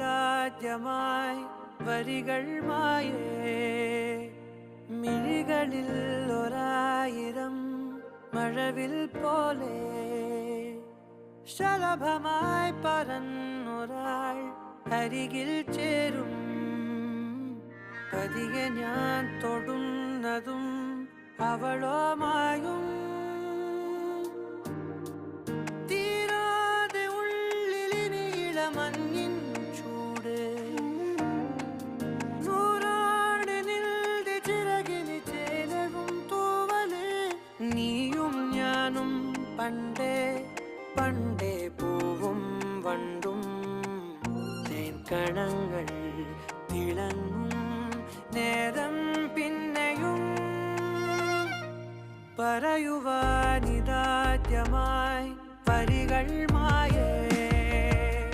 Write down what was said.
പറയുവാനിതാദ്യമായി വരികൾ മായേ മിഴികളിൽ ഒരായിരം മഴവിൽ പോലെ ശലഭമായി പറന്നൊരാൾ അരികിൽ ചേരും പതിയെ ഞാൻ തൊടുന്നതും അവളോ മായും തീരാതെ ഉള്ളിലിനിയിട മഞ്ഞിൻ ചൂട് നൂറാണ്ട് നിൽതി ചിറകിന് ചേലവും തൂവല് നീയും ഞാനും പണ്ടേ പണ്ടേ പൂവും വണ്ടും തേൻകണങ്ങൾ തിളങ്ങും നേരം പിന്നെയും പറയുവാനിതാദ്യമായി വരികൾ മായേ